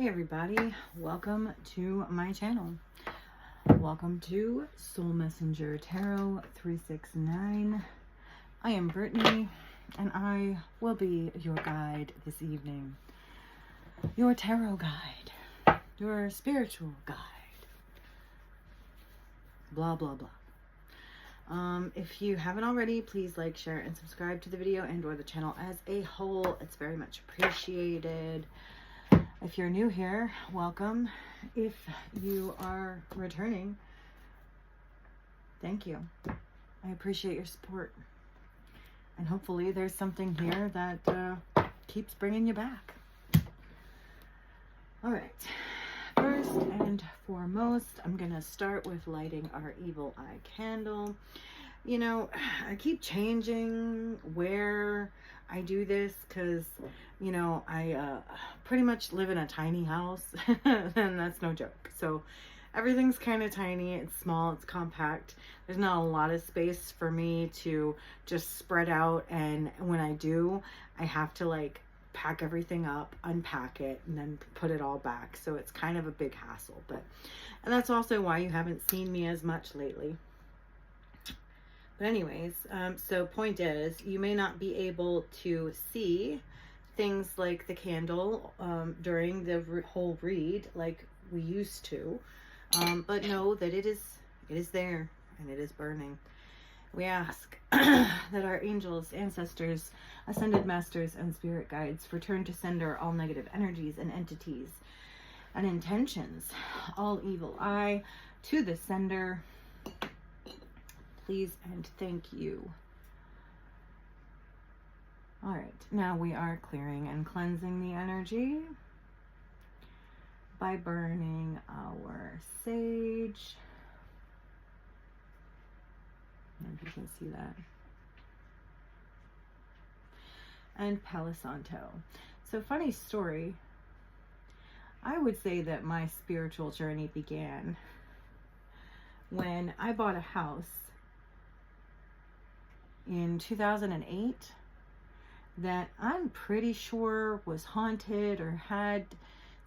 Hey everybody, welcome to my channel. Welcome to Soul Messenger Tarot 369. I am Brittany and I will be your guide this evening. Your tarot guide. Your spiritual guide. Blah, blah, blah. If you haven't already, please like, share, and subscribe to the video and or the channel as a whole. It's very much appreciated. If you're new here, welcome. If you are returning, thank you. I appreciate your support. And hopefully there's something here that keeps bringing you back. All right. First and foremost, I'm going to start with lighting our evil eye candle. You know, I keep changing where I do this because, you know, I pretty much live in a tiny house, and that's no joke. So everything's kind of tiny. It's small. It's compact. There's not a lot of space for me to just spread out, and when I do, I have to like pack everything up, unpack it, and then put it all back. So it's kind of a big hassle, and that's also why you haven't seen me as much lately. But anyways, so point is, you may not be able to see things like the candle during the whole read like we used to, but know that it is there and it is burning. We ask that our angels, ancestors, ascended masters, and spirit guides return to sender all negative energies and entities and intentions, all evil eye to the sender. Please and thank you. All right, now we are clearing and cleansing the energy by burning our sage. I don't know if you can see that. And Palo Santo. So funny story. I would say that my spiritual journey began when I bought a house in 2008 that I'm pretty sure was haunted or had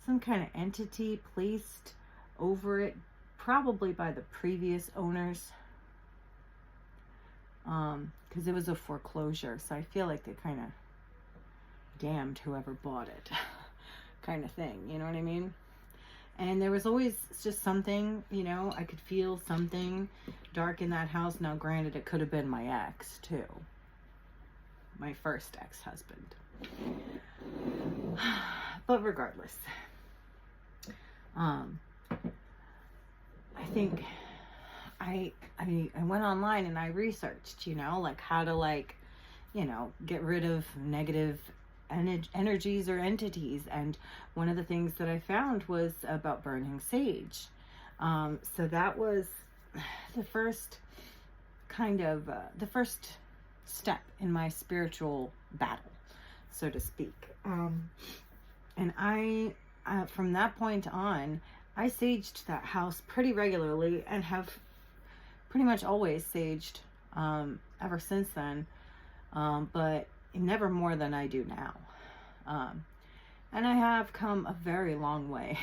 some kind of entity placed over it, probably by the previous owners, because it was a foreclosure, so I feel like they kind of damned whoever bought it kind of thing, you know what I mean? And there was always just something, you know, I could feel something dark in that house. Now, granted, it could have been my ex, too. My first ex-husband. But regardless, I think I went online and I researched, you know, like how to, like, you know, get rid of negative energies or entities, and one of the things that I found was about burning sage. So that was the first kind of the first step in my spiritual battle, so to speak. And I from that point on, I saged that house pretty regularly and have pretty much always saged ever since then, but never more than I do now. And I have come a very long way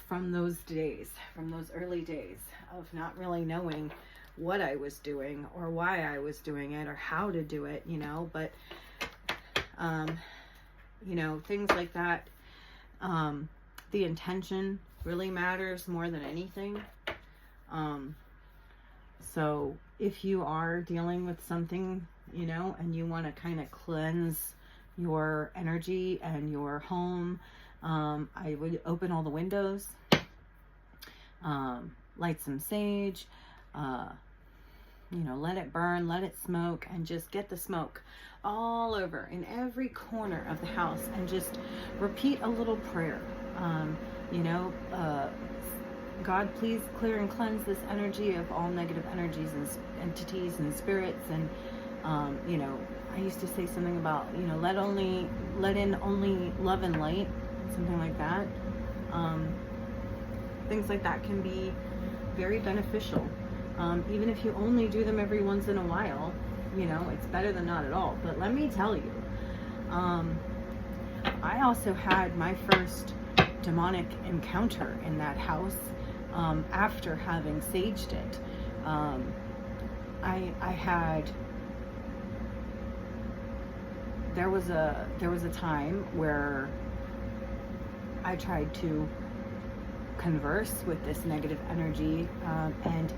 from those days, from those early days of not really knowing what I was doing or why I was doing it or how to do it, you know, but, you know, things like that. The intention really matters more than anything. So if you are dealing with something, you know, and you want to kind of cleanse your energy and your home, I would open all the windows, light some sage, you know, let it burn, let it smoke, and just get the smoke all over in every corner of the house, and just repeat a little prayer. You know, God, please clear and cleanse this energy of all negative energies and entities and spirits. And you know, I used to say something about, you know, let in only love and light, something like that. Things like that can be very beneficial. Even if you only do them every once in a while, you know, it's better than not at all. But let me tell you, I also had my first demonic encounter in that house after having saged it. I had, there was a time where I tried to converse with this negative energy, and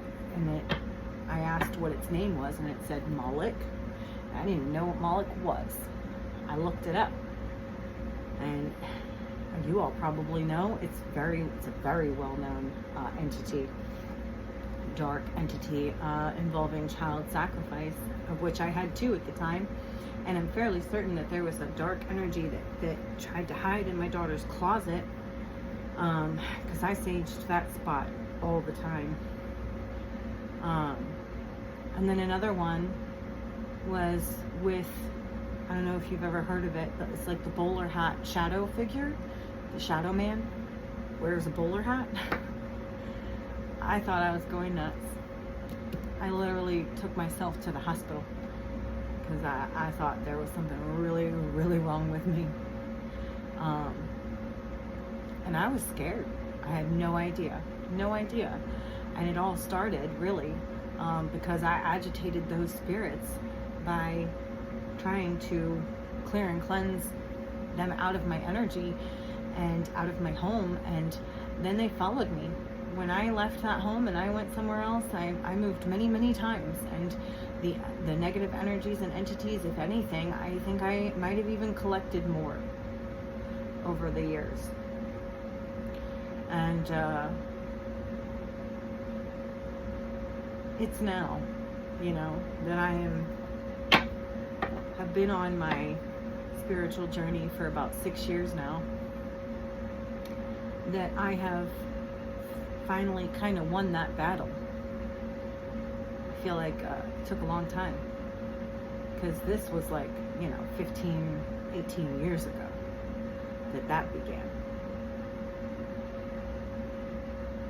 I asked what its name was, and it said Moloch. I didn't even know what Moloch was. I looked it up, and you all probably know it's a very well-known entity, dark entity, involving child sacrifice, of which I had 2 at the time. And I'm fairly certain that there was a dark energy that tried to hide in my daughter's closet, because I saged that spot all the time. And then another one was with, I don't know if you've ever heard of it, but it's like the bowler hat shadow figure. The shadow man wears a bowler hat. I thought I was going nuts. I literally took myself to the hospital because I thought there was something really, really wrong with me. And I was scared. I had no idea. And it all started really because I agitated those spirits by trying to clear and cleanse them out of my energy and out of my home, and then they followed me. When I left that home and I went somewhere else, I moved many times, and the negative energies and entities, if anything, I think I might have even collected more over the years. And it's now, that I have been on my spiritual journey for about 6 years now, that I have finally kind of won that battle. I feel like it took a long time, because this was like 15, 18 years ago that began,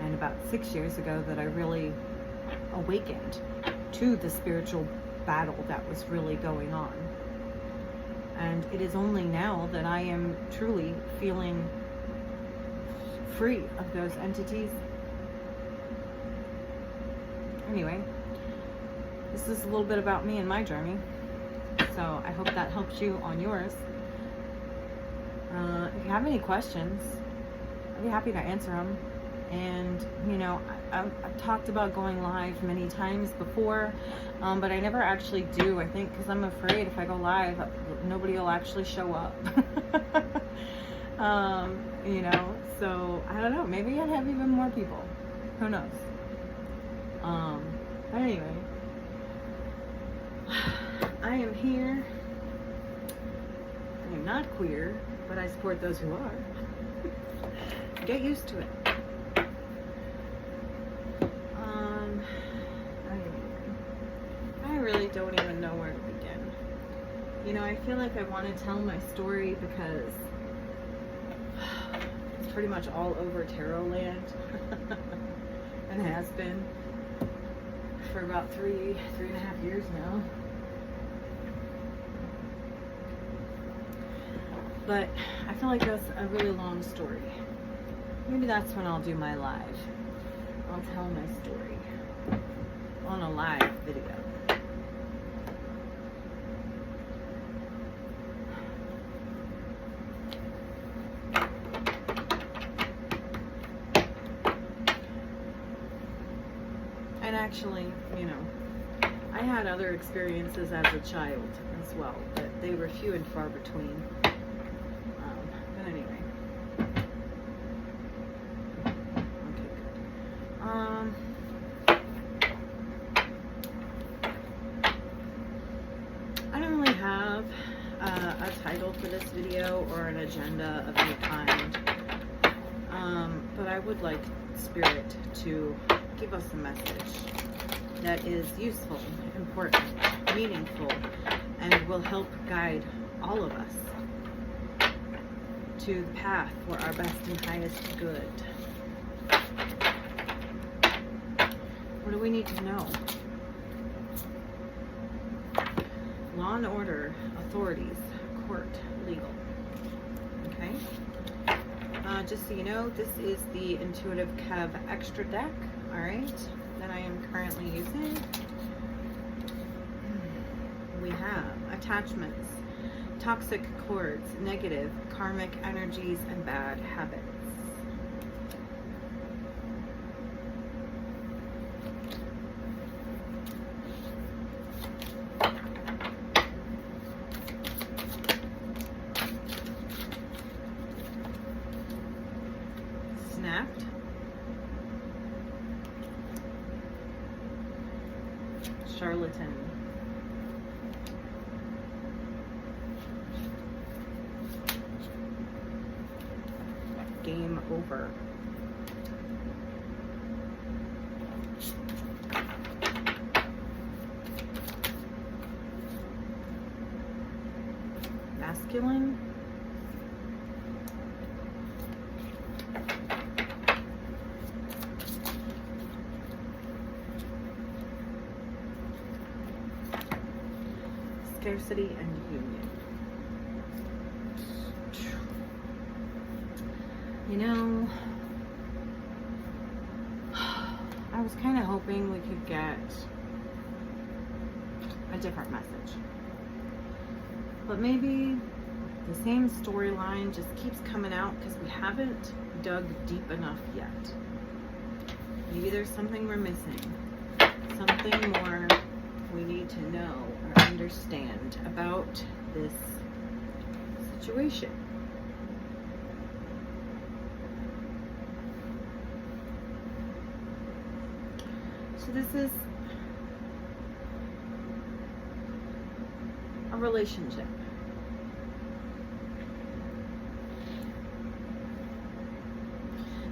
and about 6 years ago that I really awakened to the spiritual battle that was really going on. And it is only now that I am truly feeling free of those entities. Anyway, this is a little bit about me and my journey, so I hope that helps you on yours. If you have any questions, I'd be happy to answer them. And I've talked about going live many times before, but I never actually do. I think because I'm afraid if I go live, nobody will actually show up. So I don't know. Maybe I'd have even more people. Who knows? But anyway, I am here. I am not queer, but I support those who are. Get used to it. I really don't even know where to begin. I feel like I want to tell my story because it's pretty much all over tarot land and has been for about 3.5 years now. But I feel like that's a really long story. Maybe that's when I'll do my live. I'll tell my story on a live video. And actually, I had other experiences as a child as well, but they were few and far between. But anyway. Okay, good. I don't really have a title for this video or an agenda of any kind, but I would like Spirit to give us a message that is useful, important, meaningful, and will help guide all of us to the path for our best and highest good. What do we need to know? Law and order, authorities, court, legal. Okay? just so you know, this is the Intuitive Kev Extra deck, all right, that I am currently using. We have attachments, toxic cords, negative, karmic energies, and bad habits. Snapped. Charlatan. Game over. Masculine. Scarcity and union. You know, I was kind of hoping we could get a different message. But maybe the same storyline just keeps coming out because we haven't dug deep enough yet. Maybe there's something we're missing. Something more we need to know or understand about this situation. So this is a relationship.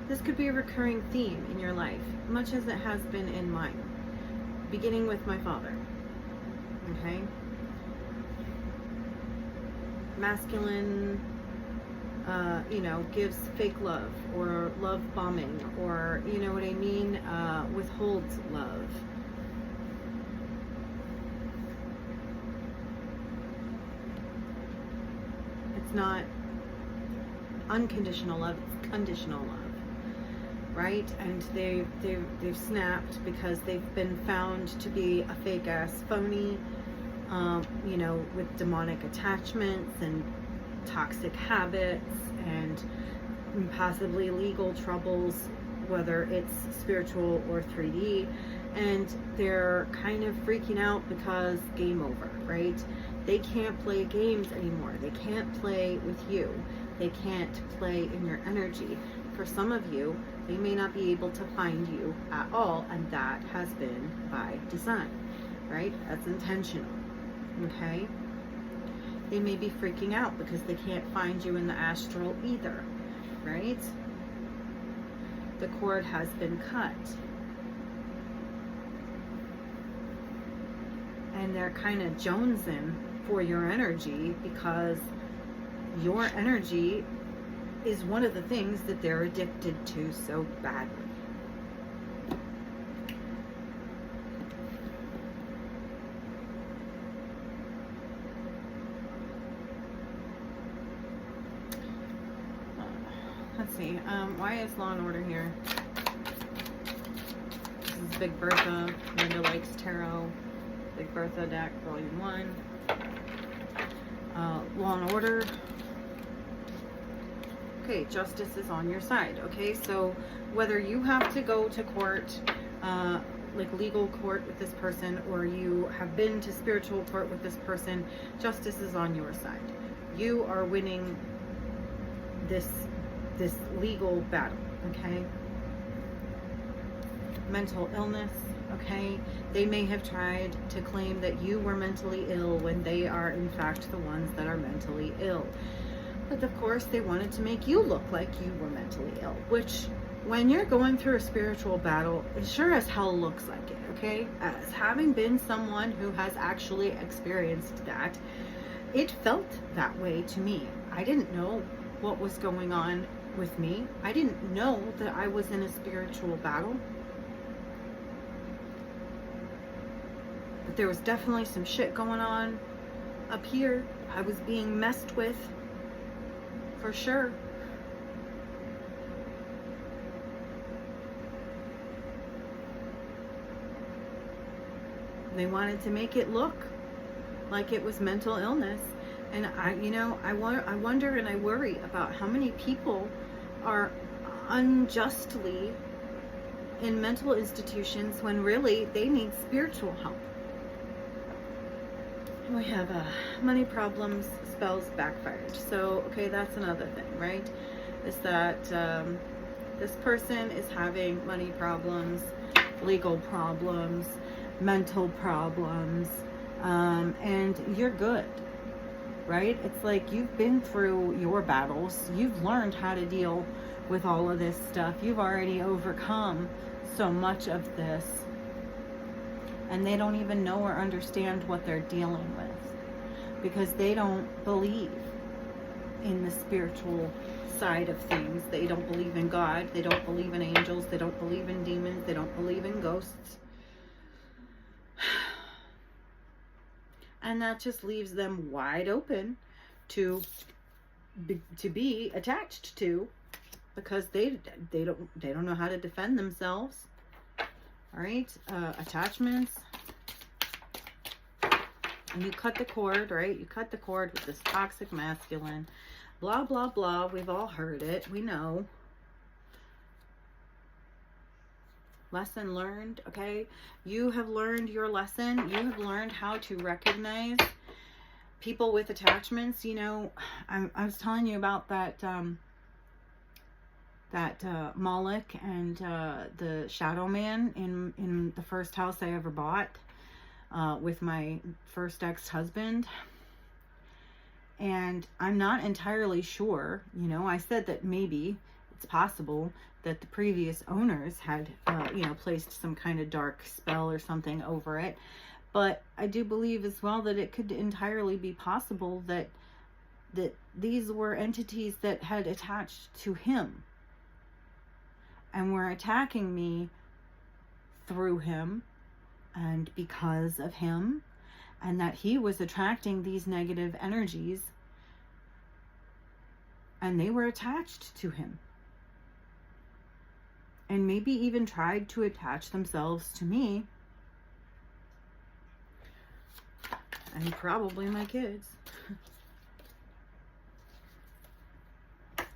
This could be a recurring theme in your life, much as it has been in mine, beginning with my father. Okay? Masculine, you know, gives fake love or love bombing, or, you know what I mean, withholds love. It's not unconditional love, it's conditional love. Right? And they've snapped because they've been found to be a fake ass phony, you know, with demonic attachments and toxic habits and possibly legal troubles, whether it's spiritual or 3D, and they're kind of freaking out because game over, right? They can't play games anymore. They can't play with you. They can't play in your energy. For some of you, they may not be able to find you at all, and that has been by design, right? That's intentional, okay? They may be freaking out because they can't find you in the astral either, right? The cord has been cut. And they're kind of jonesing for your energy because your energy is one of the things that they're addicted to so badly. Let's see, why is Law and Order here? This is Big Bertha, Linda Likes Tarot, Big Bertha deck, Volume 1. Law and Order. Okay, justice is on your side. Okay, so whether you have to go to court, like legal court with this person, or you have been to spiritual court with this person, justice is on your side. You are winning this legal battle, okay? Mental illness, okay? They may have tried to claim that you were mentally ill when they are in fact the ones that are mentally ill. But of course they wanted to make you look like you were mentally ill, which when you're going through a spiritual battle, it sure as hell looks like it, okay? As having been someone who has actually experienced that, it felt that way to me. I didn't know what was going on with me. I didn't know that I was in a spiritual battle. But there was definitely some shit going on up here. I was being messed with, for sure. They wanted to make it look like it was mental illness. And I wonder and I worry about how many people are unjustly in mental institutions when really they need spiritual help. We have money problems, spells backfired. So, okay, that's another thing, right? Is that this person is having money problems, legal problems, mental problems, and you're good, right? It's like you've been through your battles. You've learned how to deal with all of this stuff. You've already overcome so much of this. And they don't even know or understand what they're dealing with because they don't believe in the spiritual side of things. They don't believe in God. They don't believe in angels. They don't believe in demons. They don't believe in ghosts. And that just leaves them wide open to be attached to, because they don't know how to defend themselves. All right, attachments. And you cut the cord, right? You cut the cord with this toxic masculine. Blah, blah, blah. We've all heard it. We know. Lesson learned, okay? You have learned your lesson. You have learned how to recognize people with attachments. You know, I was telling you about that Moloch and the Shadow Man in the first house I ever bought with my first ex-husband. And I'm not entirely sure, you know, I said that maybe it's possible that the previous owners had, placed some kind of dark spell or something over it. But I do believe as well that it could entirely be possible that these were entities that had attached to him and were attacking me through him and because of him, and that he was attracting these negative energies and they were attached to him, and maybe even tried to attach themselves to me and probably my kids. All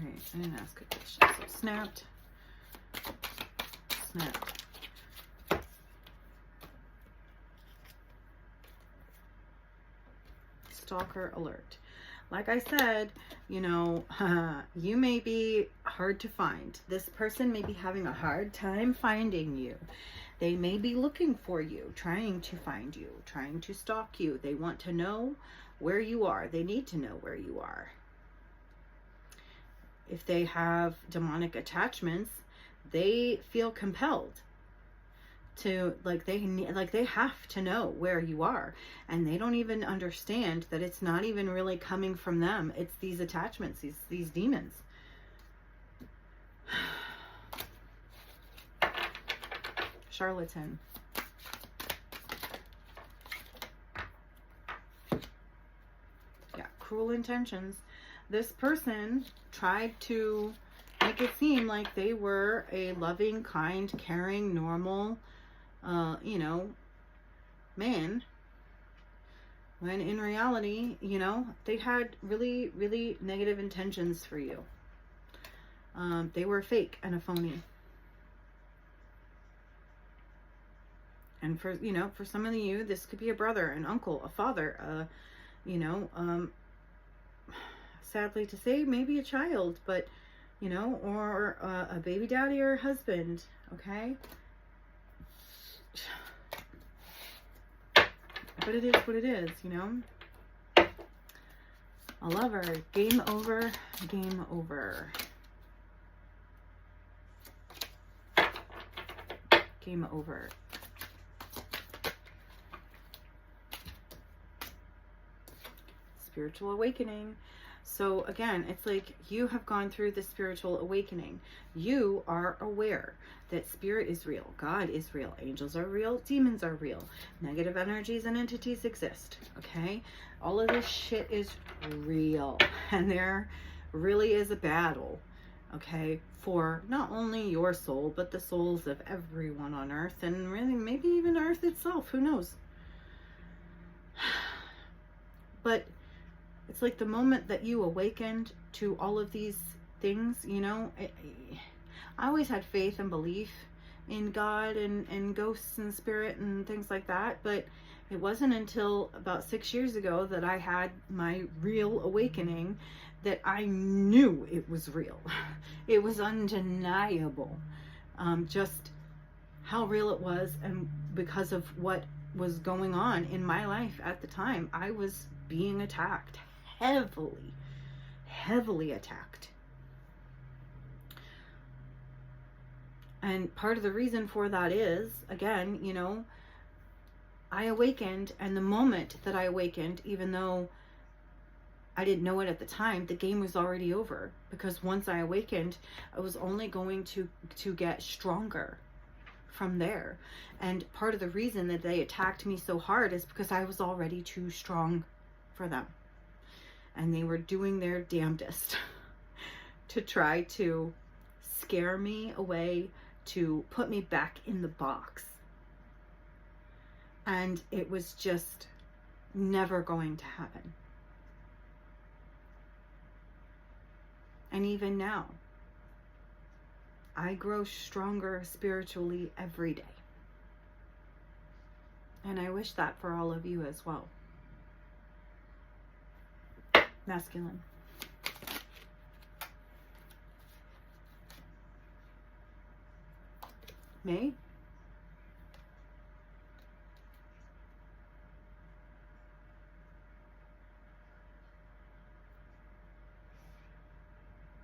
right, I didn't ask a question. So snapped. Stalker alert. Like I said, you know, you may be hard to find. This person may be having a hard time finding you. They may be looking for you, trying to find you, trying to stalk you. They want to know where you are. They need to know where you are. If they have demonic attachments, they feel compelled to, they have to know where you are, and they don't even understand that it's not even really coming from them. It's these attachments, these demons. Charlatan. Yeah, cruel intentions. This person tried to make it seem like they were a loving, kind, caring, normal, man, when in reality, they had really, really negative intentions for you. They were fake and a phony. And for some of you, this could be a brother, an uncle, a father, sadly to say, maybe a child, but, or a baby daddy or a husband, okay? But it is what it is, A lover. Game over. Game over. Game over. Spiritual awakening. So again, it's like you have gone through the spiritual awakening. You are aware that spirit is real, God is real, angels are real, demons are real, negative energies and entities exist, okay? All of this shit is real, and there really is a battle okay, for not only your soul, but the souls of everyone on earth, and really maybe even earth itself, who knows. But it's like the moment that you awakened to all of these things, you know, I always had faith and belief in God and ghosts and spirit and things like that, but it wasn't until about 6 years ago that I had my real awakening that I knew it was real. It was undeniable, just how real it was, and because of what was going on in my life at the time. I was being attacked, heavily attacked. And part of the reason for that is, again, you know, I awakened, and the moment that I awakened, even though I didn't know it at the time, the game was already over. Because once I awakened, I was only going to get stronger from there. And part of the reason that they attacked me so hard is because I was already too strong for them. And they were doing their damnedest to try to scare me away, to put me back in the box. And it was just never going to happen. And even now, I grow stronger spiritually every day. And I wish that for all of you as well. Masculine. May.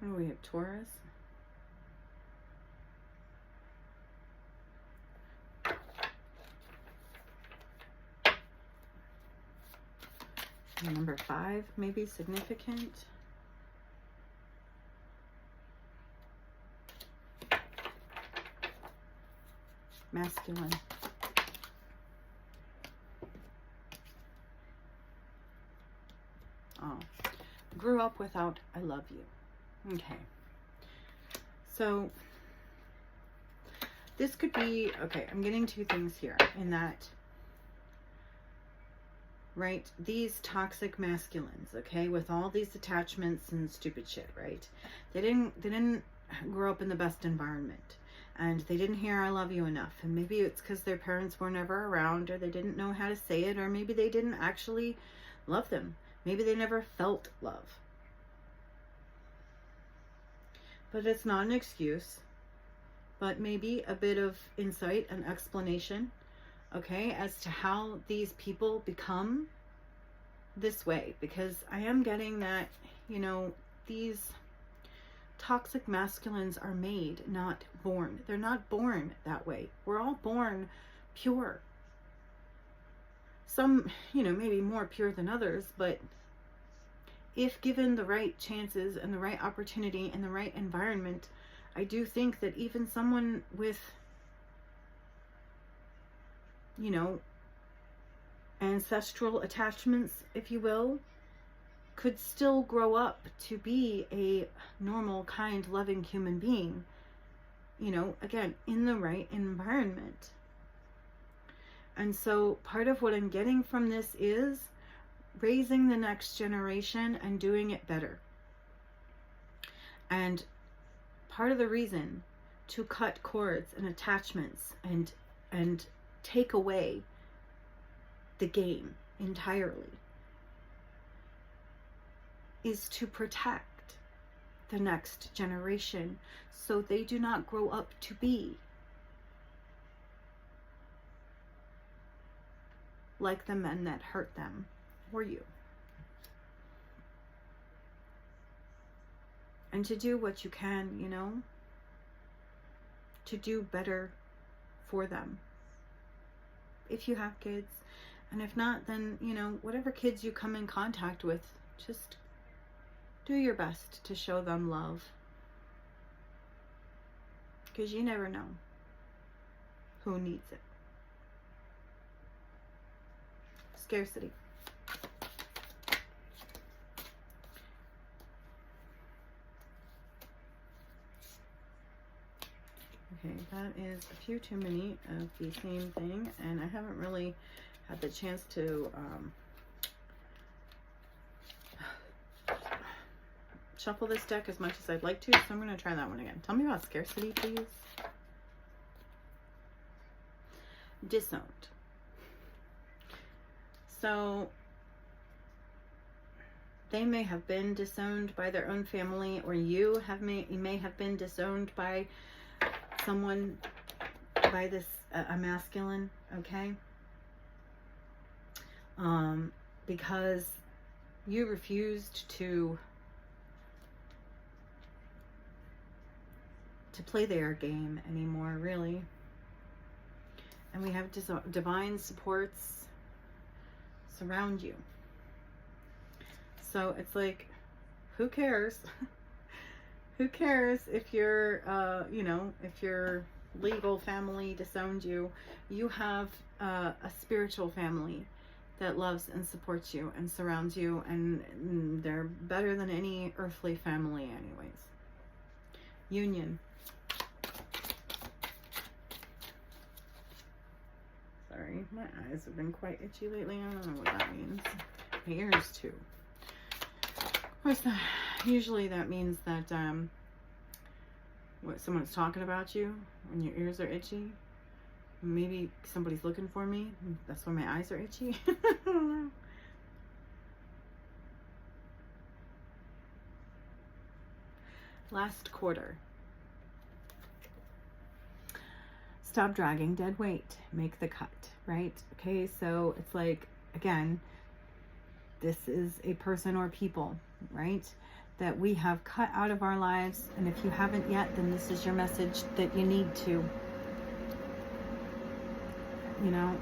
What do we have? Taurus. Number 5, maybe significant. Masculine. Oh, grew up without I love you. Okay. So this could be, okay, I'm getting 2 things here in that, right? These toxic masculines, okay, with all these attachments and stupid shit, right? They didn't grow up in the best environment, and they didn't hear I love you enough. And maybe it's because their parents were never around, or they didn't know how to say it, or maybe they didn't actually love them. Maybe they never felt love. But it's not an excuse, but maybe a bit of insight and explanation, okay, as to how these people become this way. Because I am getting that, you know, these toxic masculines are made, not born. They're not born that way. We're all born pure. Some, you know, maybe more pure than others, but if given the right chances and the right opportunity and the right environment, I do think that even someone with, you know, ancestral attachments, if you will, could still grow up to be a normal, kind, loving human being, you know, again, in the right environment. And so part of what I'm getting from this is raising the next generation and doing it better. And part of the reason to cut cords and attachments and take away the game entirely is to protect the next generation so they do not grow up to be like the men that hurt them or you. And to do what you can, you know, to do better for them. If you have kids, and if not, then, you know, whatever kids you come in contact with, just do your best to show them love. Because you never know who needs it. Scarcity. Okay, that is a few too many of the same thing, and I haven't really had the chance to shuffle this deck as much as I'd like to, so I'm going to try that one again. Tell me about scarcity, please. Disowned. So they may have been disowned by their own family, or you may have been disowned by someone, by this a masculine, okay? Because you refused to play their game anymore, really. And we have divine supports surround you. So it's like, who cares? Who cares if your, you know, if your legal family disowned you? You have a spiritual family that loves and supports you and surrounds you, and they're better than any earthly family anyways. Union. Sorry, my eyes have been quite itchy lately. I don't know what that means. My ears too. Of course, usually that means that what, someone's talking about you when your ears are itchy. Maybe somebody's looking for me. That's why my eyes are itchy. I don't know. Last quarter. Stop dragging dead weight. Make the cut, right? Okay, so it's like, again, this is a person or people, right, that we have cut out of our lives. And if you haven't yet, then this is your message that you need to. You know,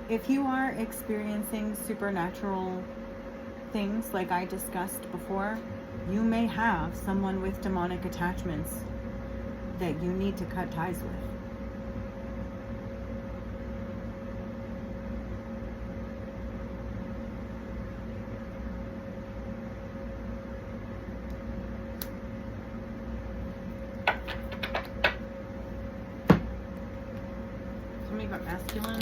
if you are experiencing supernatural things like I discussed before, you may have someone with demonic attachments that you need to cut ties with. Somebody got masculine.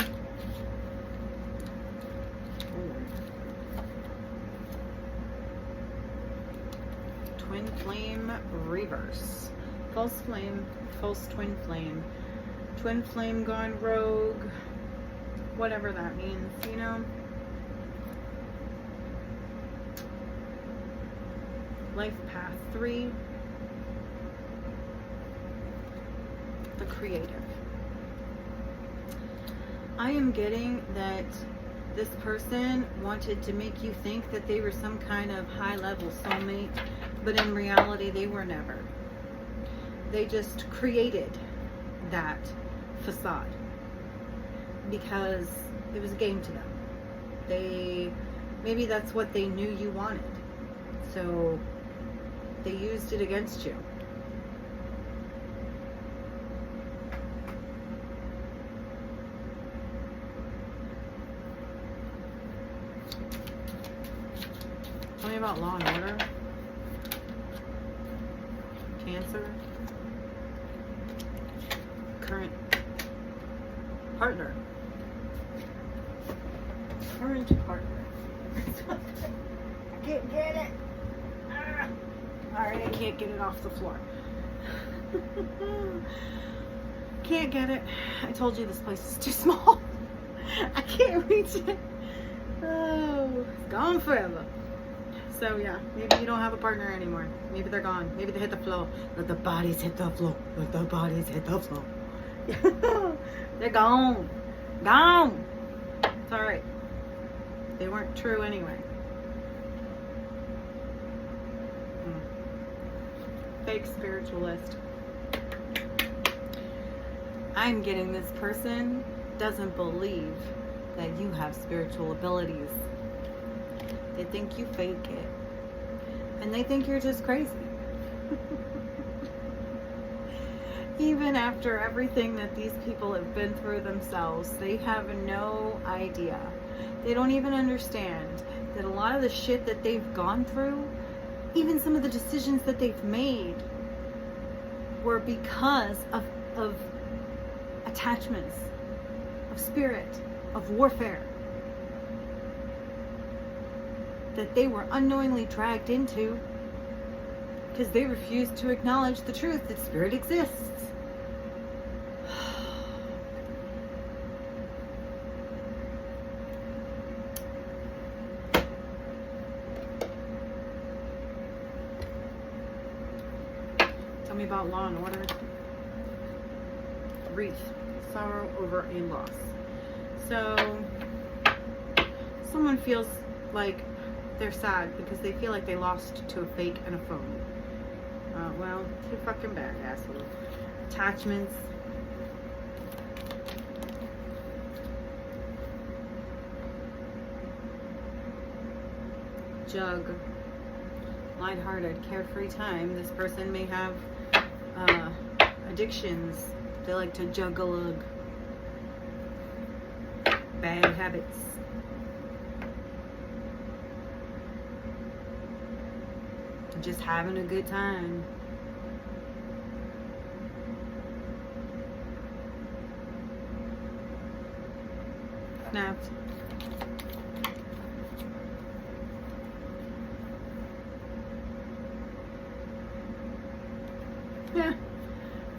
Twin flame reverse. False flame, false twin flame. Twin flame gone rogue. Whatever that means, you know. Life path 3. The creative. I am getting that this person wanted to make you think that they were some kind of high-level soulmate, but in reality they were never. They just created that facade because it was a game to them. Maybe that's what they knew you wanted, so they used it against you. Tell me about Law and Order. Cancer. Current partner. Current partner. I can't get it. Alright, I can't get it off the floor. Can't get it. I told you this place is too small. I can't reach it. Oh, it's gone forever. So yeah, maybe you don't have a partner anymore. Maybe they're gone. Maybe they hit the floor. Let the bodies hit the floor. Let the bodies hit the floor. They're gone. Gone. It's alright. They weren't true anyway. Fake spiritualist. I'm getting this person doesn't believe that you have spiritual abilities. They think you fake it. And they think you're just crazy. Even after everything that these people have been through themselves, they have no idea. They don't even understand that a lot of the shit that they've gone through, even some of the decisions that they've made, were because of attachments, of spirit, of warfare, that they were unknowingly dragged into because they refused to acknowledge the truth that spirit exists. Tell me about Law and Order. Wreath. Sorrow over a loss. So, someone feels like they're sad because they feel like they lost to a fake and a phony. Well, too fucking bad, asshole. Attachments. Jug. Lighthearted, carefree time. This person may have addictions. They like to juggle. Bad habits. Just having a good time. Snapped. Yeah.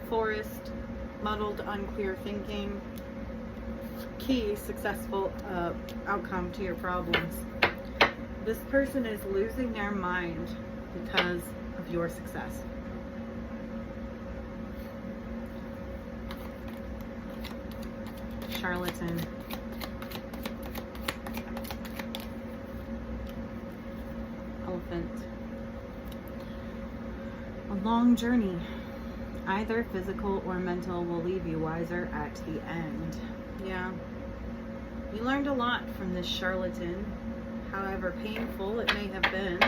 Forest. Muddled, unclear thinking. Key, successful outcome to your problems. This person is losing their mind because of your success. Charlatan. Elephant. A long journey, either physical or mental, will leave you wiser at the end. Yeah. You learned a lot from this charlatan, however painful it may have been.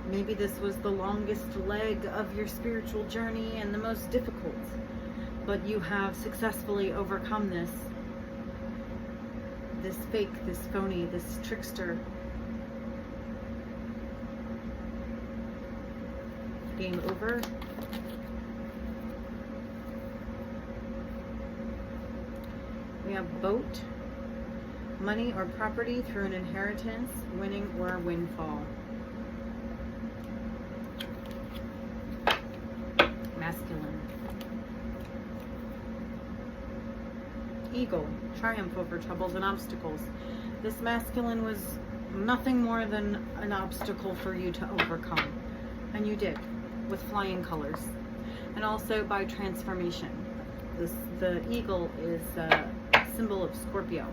Maybe this was the longest leg of your spiritual journey and the most difficult, but you have successfully overcome this fake, this phony, this trickster. Game over. We have boat, money or property through an inheritance, winning or windfall. Masculine. Eagle, triumph over troubles and obstacles. This masculine was nothing more than an obstacle for you to overcome. And you did, with flying colors. And also by transformation. The eagle is a symbol of Scorpio.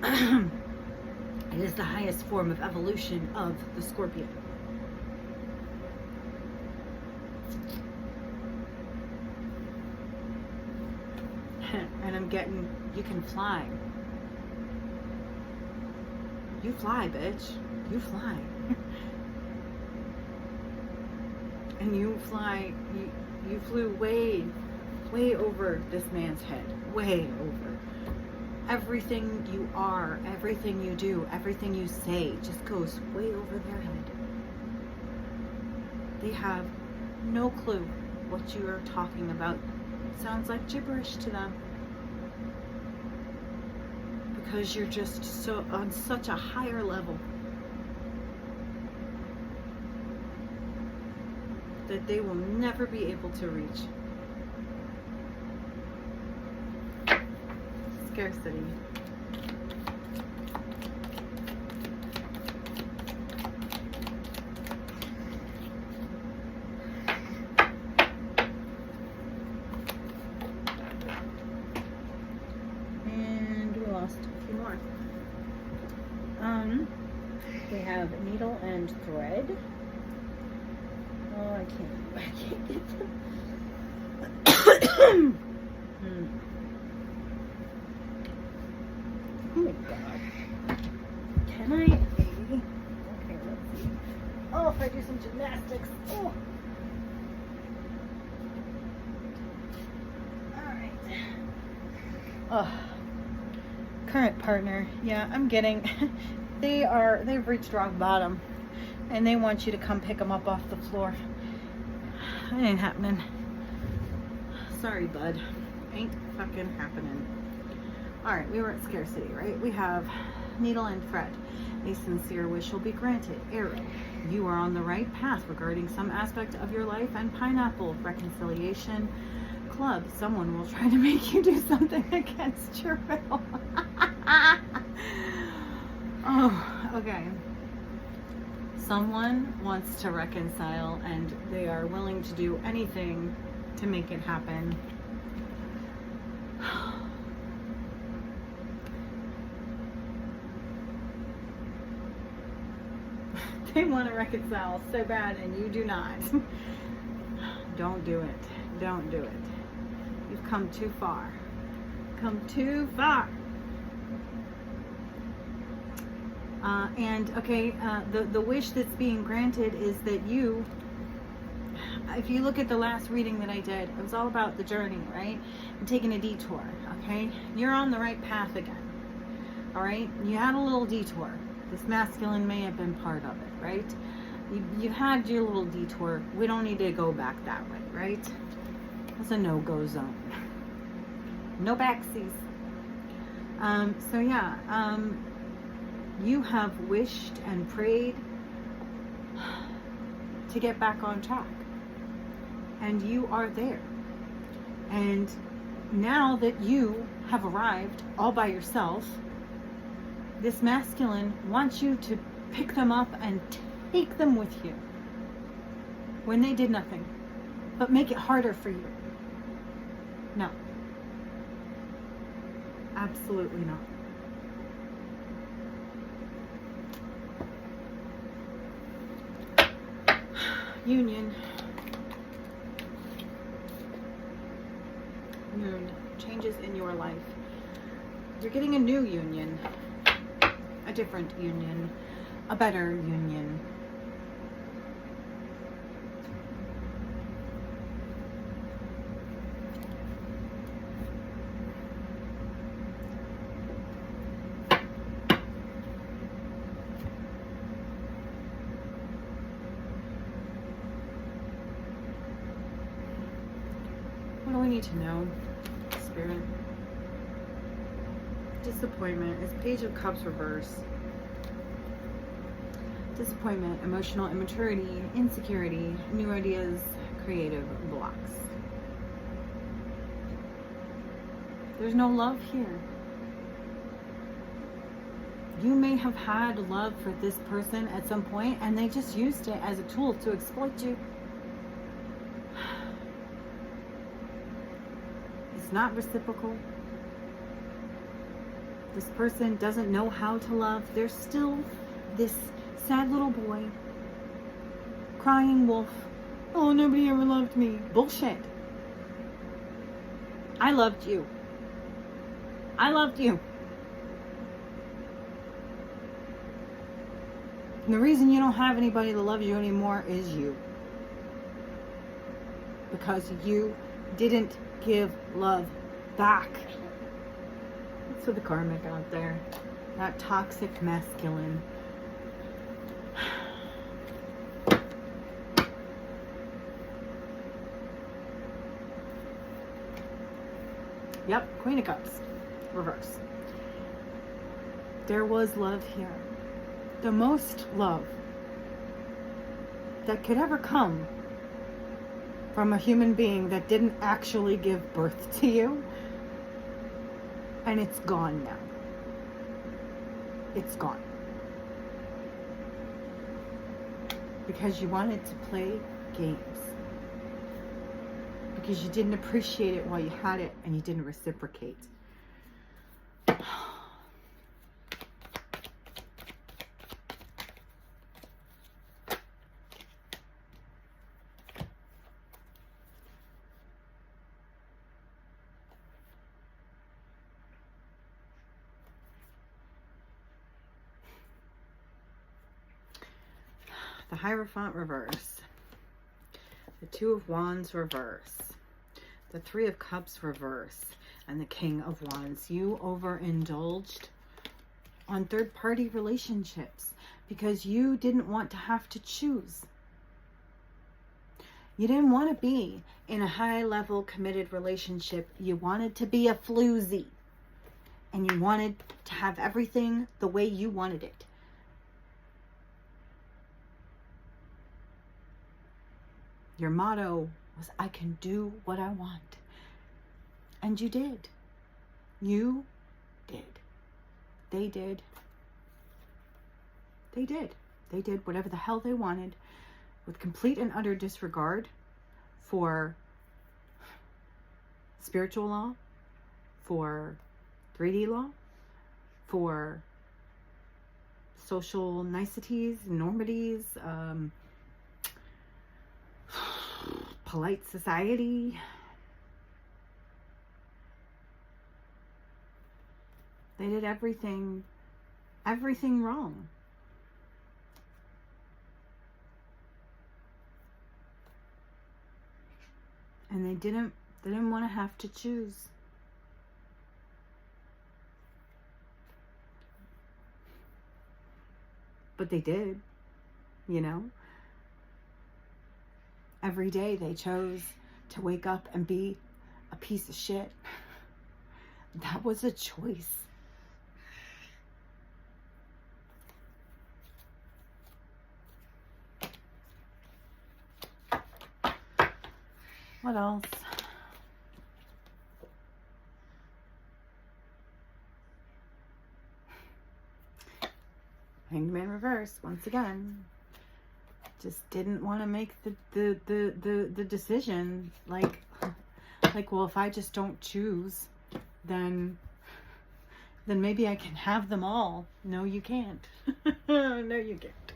It is the highest form of evolution of the scorpion. And I'm getting, you can fly. You fly, bitch. You fly. And you fly, you flew way over this man's head. Way over. Everything you are, everything you do, everything you say just goes way over their head. They have no clue what you are talking about. It sounds like gibberish to them. Because you're just so on such a higher level that they will never be able to reach. Scarcity. And we lost a few more. We have needle and thread. Oh, I can't get them. Oh my god. Can I? Maybe. Okay, let's see. Oh, if I do some gymnastics. Oh. Alright. Oh. Current partner. Yeah, I'm getting. They've reached rock bottom. And they want you to come pick them up off the floor. It ain't happening. Sorry, bud. Ain't fucking happening. Alright, we were at scarcity, right? We have needle and thread. A sincere wish will be granted. Arrow. You are on the right path regarding some aspect of your life. And pineapple. Reconciliation. Club. Someone will try to make you do something against your will. Oh, okay. Someone wants to reconcile and they are willing to do anything to make it happen. They want to reconcile so bad and you do not. Don't do it. Don't do it. You've come too far. Come too far. The wish that's being granted is that you, if you look at the last reading that I did, it was all about the journey, right? And taking a detour, okay? You're on the right path again, all right? You had a little detour. This masculine may have been part of it, right? You had your little detour. We don't need to go back that way, right? It's a no-go zone. No backsies. You have wished and prayed to get back on track. And you are there. And now that you have arrived all by yourself, this masculine wants you to pick them up and take them with you when they did nothing, but make it harder for you. No. Absolutely not. Union. Moon. Changes in your life. You're getting a new union. A different union. A better union. What do we need to know, Spirit? Disappointment is Page of Cups reverse. Disappointment, emotional immaturity, insecurity, new ideas, creative blocks. There's no love here. You may have had love for this person at some point and they just used it as a tool to exploit you. It's not reciprocal. This person doesn't know how to love. There's still this sad little boy, crying wolf. Oh, nobody ever loved me. Bullshit. I loved you. I loved you. And the reason you don't have anybody that loves you anymore is you. Because you didn't give love back. That's for the karmic out there. That toxic masculine. Yep, Queen of Cups. Reverse. There was love here. The most love that could ever come from a human being that didn't actually give birth to you. And it's gone now. It's gone. Because you wanted to play games. Because you didn't appreciate it while you had it and you didn't reciprocate. The Hierophant reverse. The Two of Wands reverse. The Three of Cups reverse. And the King of Wands. You overindulged on third-party relationships because you didn't want to have to choose. You didn't want to be in a high-level committed relationship. You wanted to be a floozy. And you wanted to have everything the way you wanted it. Your motto was, I can do what I want. And you did. You did. They did. They did. They did whatever the hell they wanted with complete and utter disregard for spiritual law, for 3D law, for social niceties, normities, polite society. They did everything wrong. And they didn't want to have to choose. But they did, you know. Every day they chose to wake up and be a piece of shit. That was a choice. What else? Hanged Man reverse once again. Just didn't want to make the decision. Like, well, if I just don't choose, then maybe I can have them all. No, you can't. No, you can't.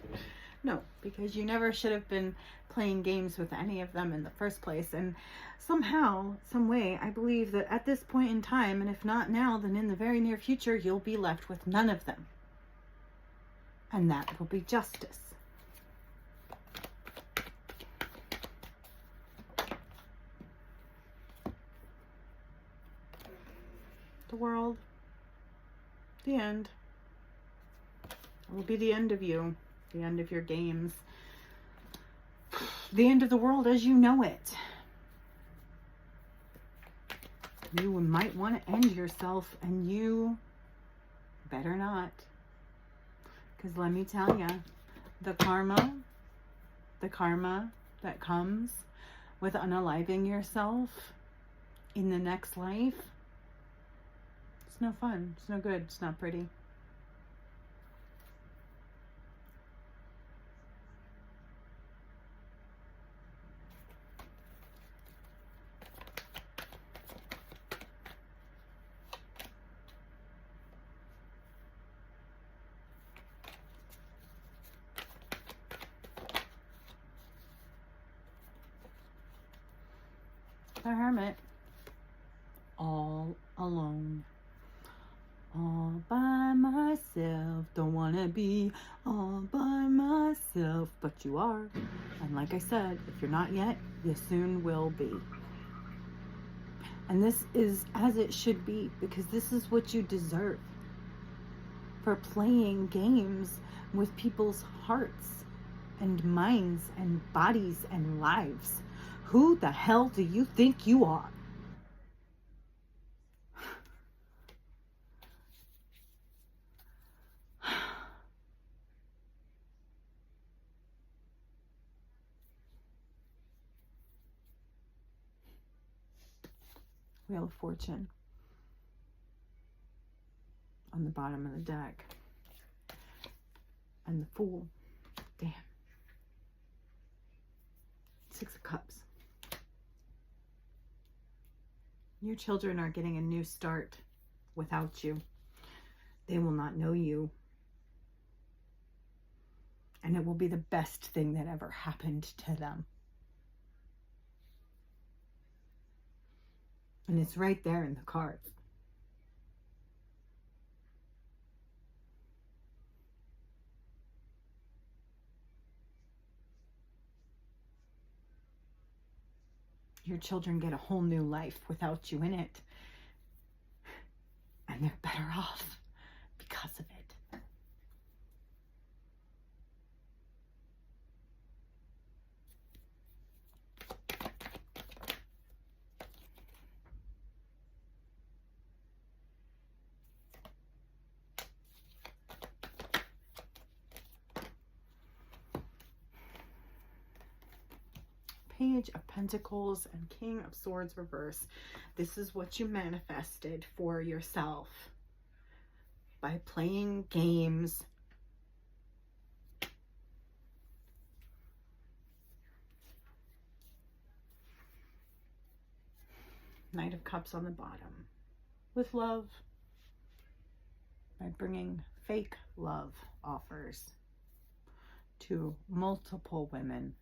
No, because you never should have been playing games with any of them in the first place. And somehow, some way, I believe that at this point in time, and if not now, then in the very near future, you'll be left with none of them. And that will be justice. The world. The end. It will be the end of you. The end of your games. The end of the world as you know it. You might want to end yourself, and you better not. Because let me tell you, the karma that comes with unaliving yourself in the next life, it's no fun. It's no good. It's not pretty. The Hermit, all alone, all by myself, don't wanna be all by myself, but you are. And like I said, if you're not yet, you soon will be. And this is as it should be, because this is what you deserve for playing games with people's hearts and minds and bodies and lives. Who the hell do you think you are? Wheel of Fortune on the bottom of the deck. And the Fool. Damn. Six of Cups. Your children are getting a new start without you. They will not know you. And it will be the best thing that ever happened to them. And it's right there in the cards. Your children get a whole new life without you in it. And they're better off because of it. Page of Pentacles and King of Swords reverse. This is what you manifested for yourself by playing games. Knight of Cups on the bottom. With love, by bringing fake love offers to multiple women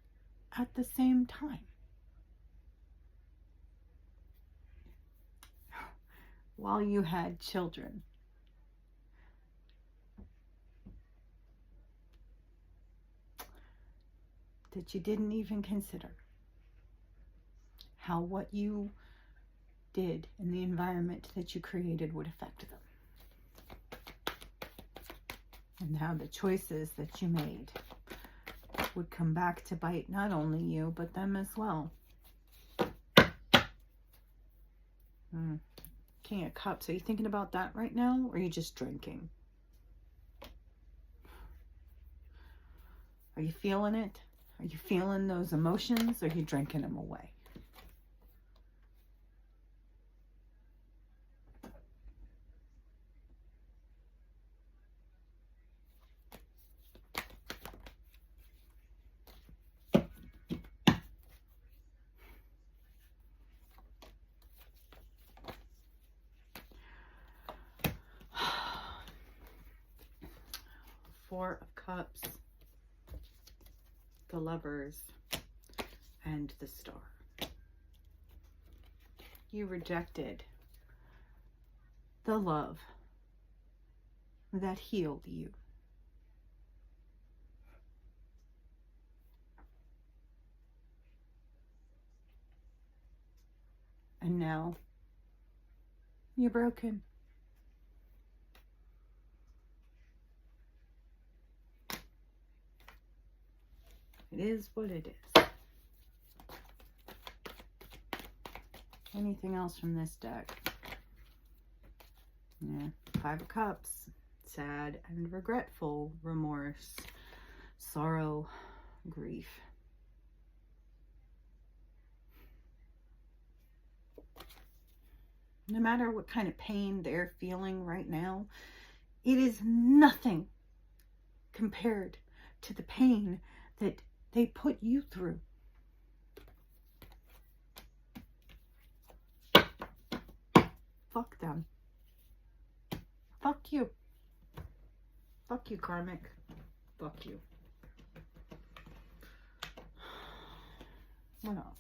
at the same time. While you had children. That you didn't even consider how what you did in the environment that you created would affect them. And how the choices that you made would come back to bite not only you, but them as well. King of Cups. Are you thinking about that right now? Or are you just drinking? Are you feeling it? Are you feeling those emotions? Or are you drinking them away? Four of Cups, the Lovers, and the Star. You rejected the love that healed you. And now you're broken. It is what it is. Anything else from this deck? Yeah, Five of Cups. Sad and regretful, remorse, sorrow, grief. No matter what kind of pain they're feeling right now, it is nothing compared to the pain that they put you through. Fuck them. Fuck you. Fuck you, karmic. Fuck you. What else?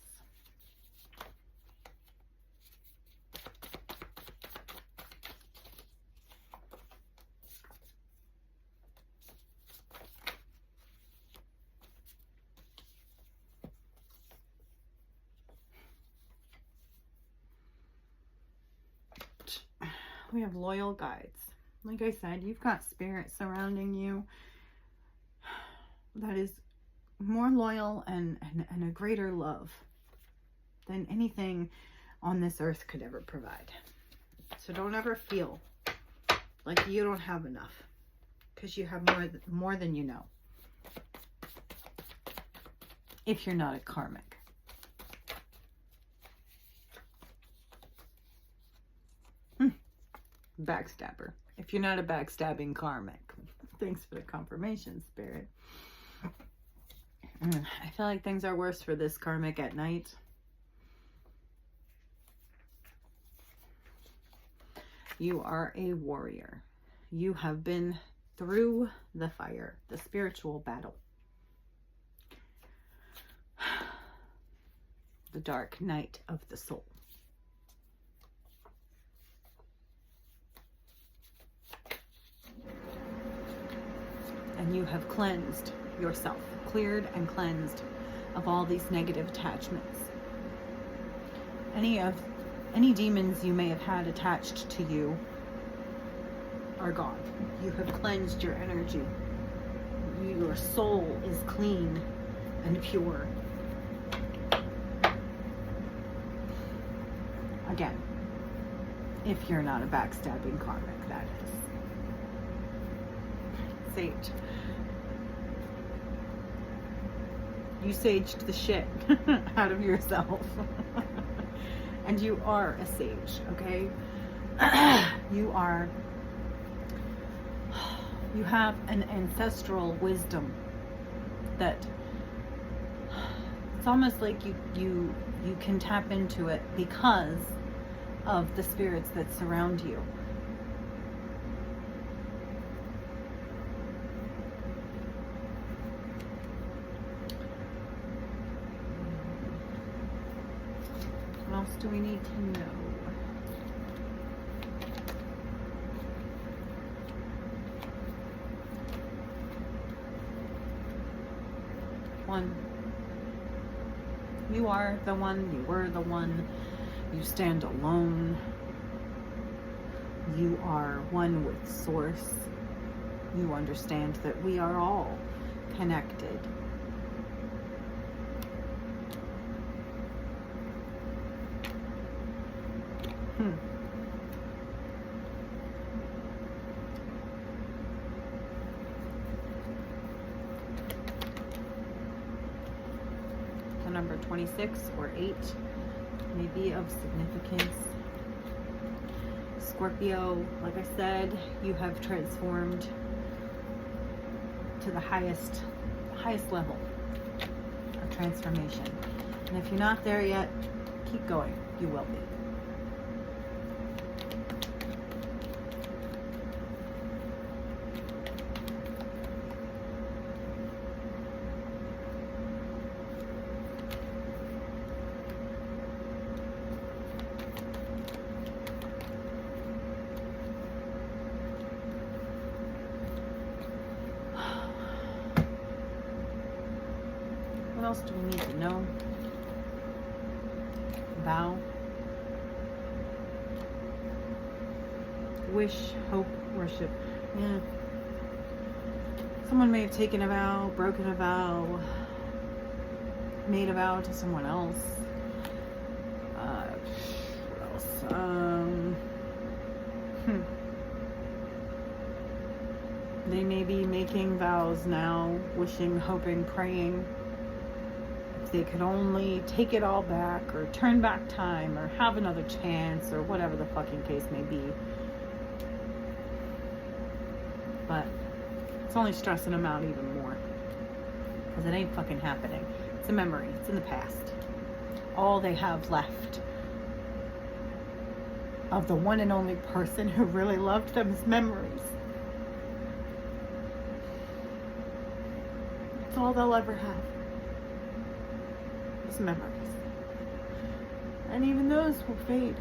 We have loyal guides. Like I said, you've got spirit surrounding you that is more loyal and a greater love than anything on this earth could ever provide. So don't ever feel like you don't have enough, because you have more than you know. If you're not a karmic. Backstabber. If you're not a backstabbing karmic. Thanks for the confirmation, Spirit. I feel like things are worse for this karmic at night. You are a warrior. You have been through the fire, the spiritual battle. The dark night of the soul. And you have cleansed yourself, cleared and cleansed of all these negative attachments. Any demons you may have had attached to you are gone. You have cleansed your energy. Your soul is clean and pure. Again, if you're not a backstabbing karmic, that is. Sage. You saged the shit out of yourself. And you are a sage, okay? You have an ancestral wisdom that it's almost like you can tap into it because of the spirits that surround you. What else do we need to know? One. You are the one, you were the one, you stand alone. You are one with Source. You understand that we are all connected. The number 26 or 8 may be of significance. Scorpio, like I said, you have transformed to the highest level of transformation. And if you're not there yet, keep going. You will be. What else do we need to know? Vow. Wish, hope, worship. Yeah. Someone may have taken a vow, broken a vow, made a vow to someone else. What else? They may be making vows now, wishing, hoping, praying. They could only take it all back or turn back time or have another chance or whatever the fucking case may be. But it's only stressing them out even more because it ain't fucking happening. It's a memory. It's in the past. All they have left of the one and only person who really loved them is memories. That's all they'll ever have. Memories, and even those will fade.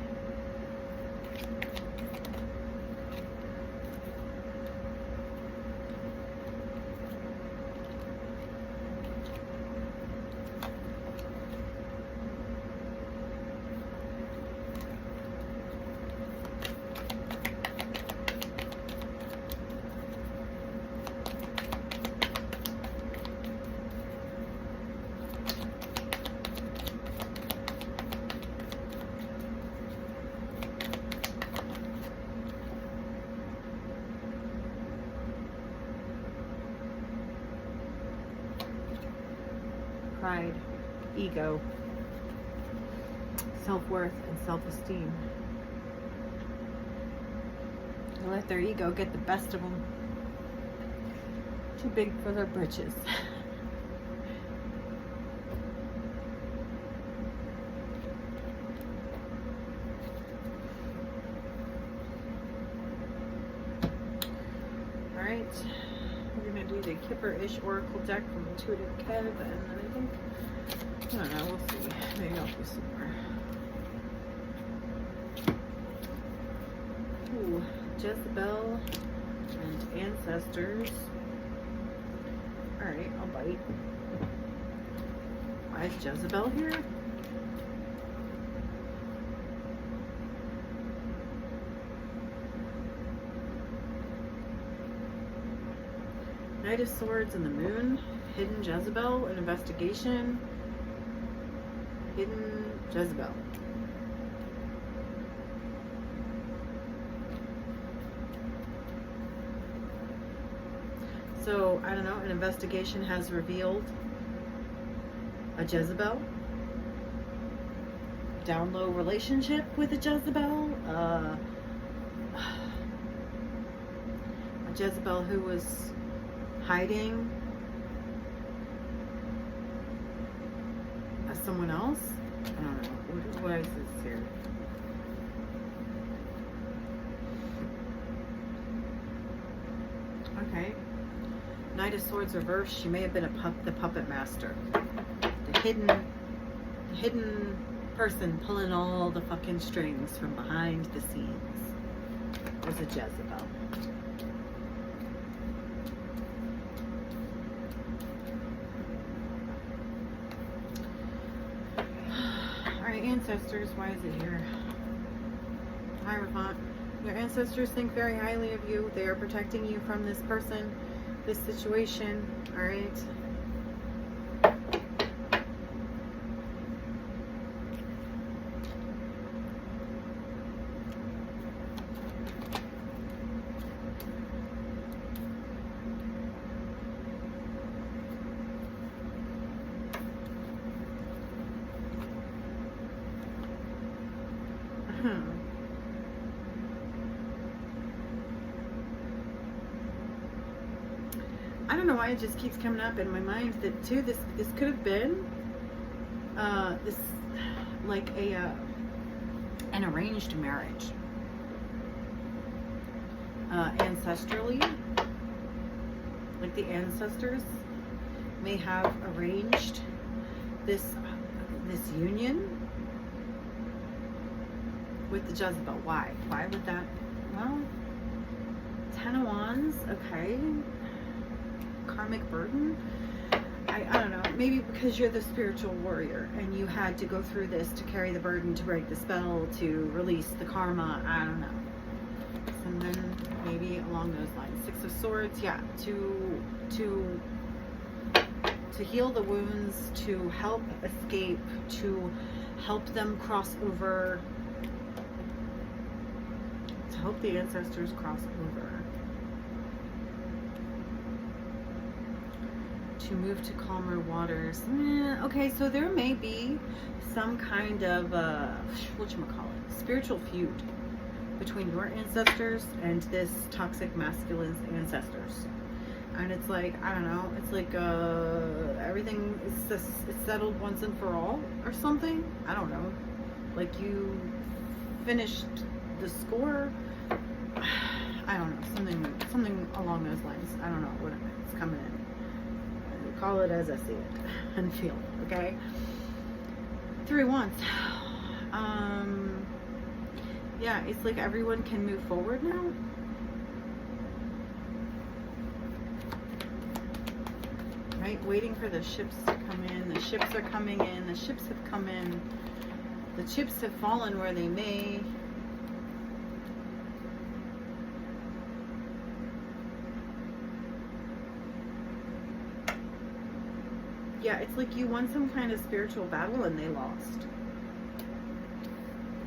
Pride, ego, self-worth, and self-esteem. They let their ego get the best of them. Too big for their britches. Alright. We're going to do the Kipper-ish Oracle deck from Intuitive Kev, and then I don't know, we'll see. Maybe I'll do some more. Ooh, Jezebel and Ancestors. Alright, I'll bite. Why is Jezebel here? Knight of Swords and the Moon. Hidden Jezebel, an investigation. Hidden Jezebel. So, I don't know, an investigation has revealed a Jezebel, down low relationship with a Jezebel, a Jezebel who was hiding as someone else. I don't know. What is this here? Okay. Knight of Swords reversed. She may have been the puppet master. The hidden person pulling all the fucking strings from behind the scenes was a Jezebel. Alright, ancestors, why is it here? Hierophant. Your ancestors think very highly of you. They are protecting you from this person, this situation. Alright. I don't know why it just keeps coming up in my mind that too this could have been this like an arranged marriage, ancestrally, like the ancestors may have arranged this union with the Jezebel. Why would that? Well, 10 of Wands, okay. Karmic burden. I don't know, maybe because you're the spiritual warrior and you had to go through this to carry the burden, to break the spell, to release the karma. I don't know, something maybe along those lines. 6 of Swords, yeah, to heal the wounds, to help escape, to help them cross over, to help the ancestors cross over, to move to calmer waters. Okay, so there may be some kind of whatchamacallit, spiritual feud between your ancestors and this toxic masculine's ancestors. And it's like, I don't know, it's like everything is just, it's settled once and for all or something. I don't know, like you finished the score. I don't know, something along those lines. I don't know what it's coming in. Call it as I see it and feel it, okay? 3 of Wands. Yeah, it's like everyone can move forward now. Right? Waiting for the ships to come in. The ships are coming in. The ships have come in. The chips have fallen where they may. Yeah, it's like you won some kind of spiritual battle and they lost.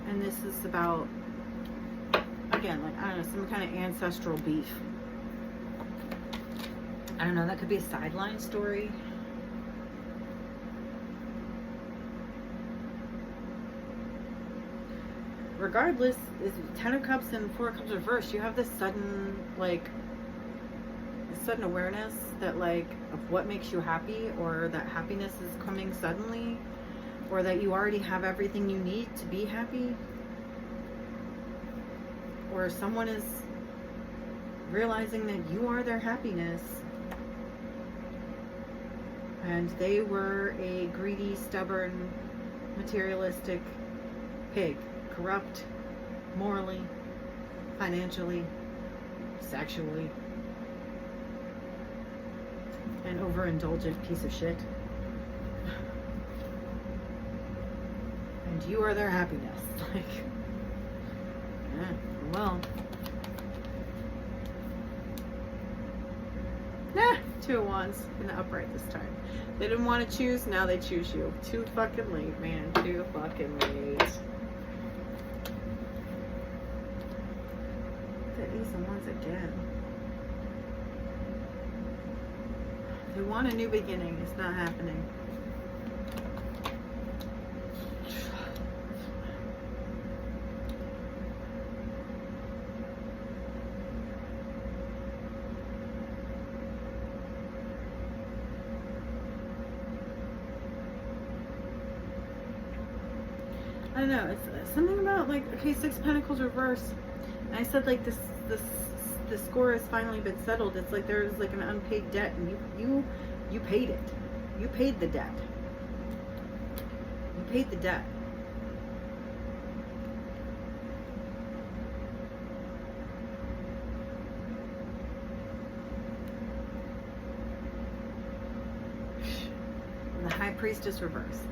And this is about, again, like, I don't know, some kind of ancestral beef. I don't know, that could be a sideline story. Regardless, is 10 of Cups and 4 of Cups reversed. You have this sudden, like, sudden awareness that, like, of what makes you happy, or that happiness is coming suddenly, or that you already have everything you need to be happy, or someone is realizing that you are their happiness and they were a greedy, stubborn, materialistic pig, corrupt morally, financially, sexually, an overindulgent piece of shit. And you are their happiness. Like, yeah, well. Nah, 2 of Wands in the upright this time. They didn't want to choose, now they choose you. Too fucking late, man. Too fucking late. The Ace of Wands again. They want a new beginning. It's not happening. I don't know. It's something about like, okay, Six of Pentacles reverse. And I said like the score has finally been settled. It's like there's like an unpaid debt, and you paid it. You paid the debt. You paid the debt. The High Priestess reverse.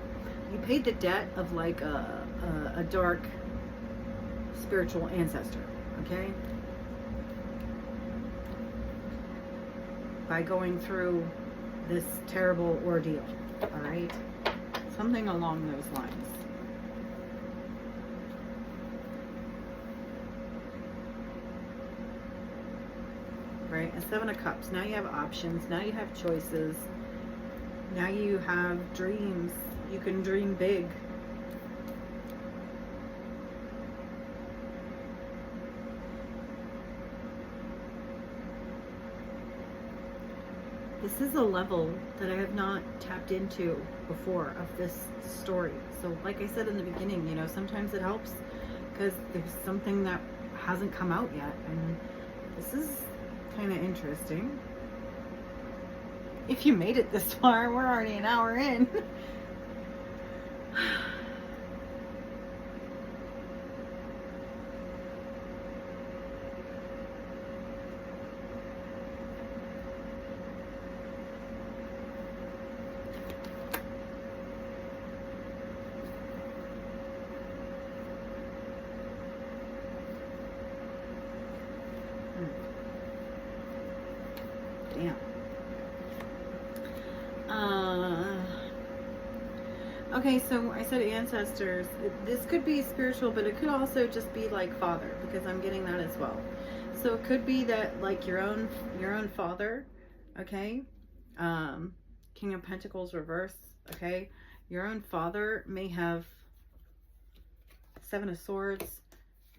You paid the debt of like a dark spiritual ancestor, okay? By going through this terrible ordeal, all right? Something along those lines. Right? A Seven of Cups. Now you have options. Now you have choices. Now you have dreams. You can dream big. This is a level that I have not tapped into before of this story. So like I said in the beginning, you know, sometimes it helps because there's something that hasn't come out yet. And this is kind of interesting. If you made it this far, we're already an hour in. Damn. Okay, so I said ancestors. This could be spiritual, but it could also just be like father, because I'm getting that as well. So it could be that like your own father, okay? King of Pentacles reverse, okay? Your own father may have Seven of Swords,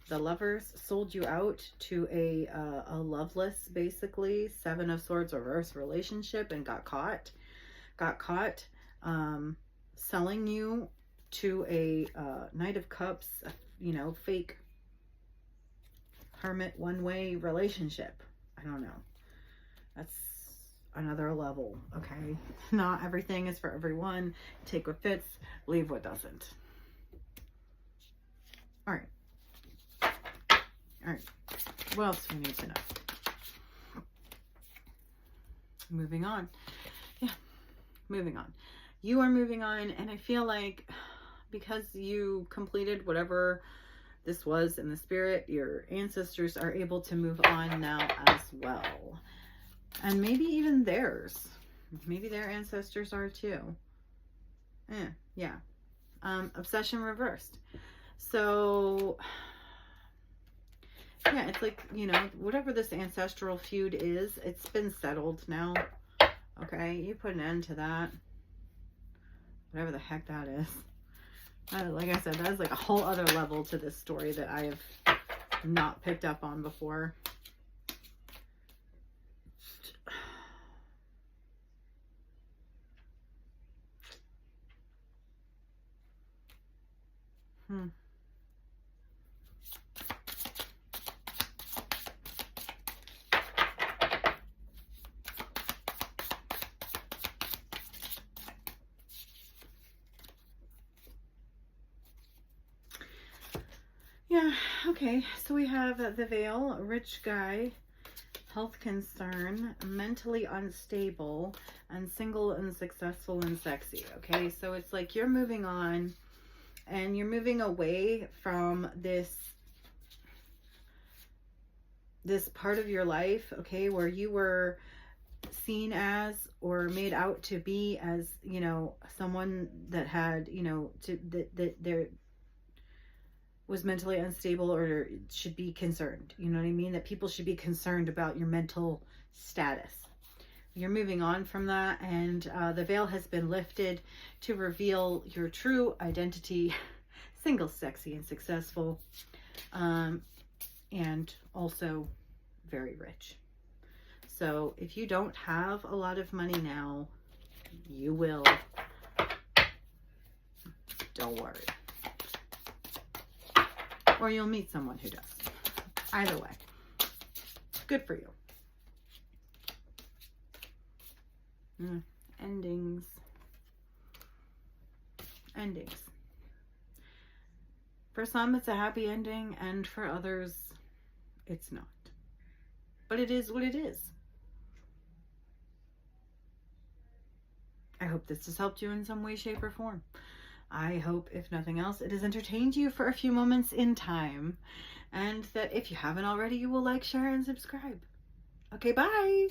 the Lovers, sold you out to a loveless, basically, Seven of Swords reverse relationship and got caught. Selling you to a Knight of Cups, you know, fake hermit one-way relationship. I don't know. That's another level, okay? Not everything is for everyone. Take what fits, leave what doesn't. All right. All right. What else do we need to know? Moving on. Yeah. Moving on. You are moving on, and I feel like because you completed whatever this was in the spirit, your ancestors are able to move on now as well. And maybe even theirs. Maybe their ancestors are too. Yeah. Obsession reversed. So, yeah, it's like, you know, whatever this ancestral feud is, it's been settled now. Okay, you put an end to that. Whatever the heck that is. Like I said, that is like a whole other level to this story that I have not picked up on before. Yeah, okay, so we have the Veil, rich guy, health concern, mentally unstable, and single and successful and sexy, okay? So it's like you're moving on, and you're moving away from this part of your life, okay, where you were seen as or made out to be as, you know, someone that had, you know, that there was mentally unstable or should be concerned. You know what I mean? That people should be concerned about your mental status. You're moving on from that, and the veil has been lifted to reveal your true identity. Single, sexy, and successful. And also very rich. So if you don't have a lot of money now, you will. Don't worry. or you'll meet someone who does. Either way, good for you. Endings. Endings. For some, it's a happy ending, and for others, it's not. But it is what it is. I hope this has helped you in some way, shape, or form. I hope, if nothing else, it has entertained you for a few moments in time, and that if you haven't already, you will like, share, and subscribe. Okay, bye!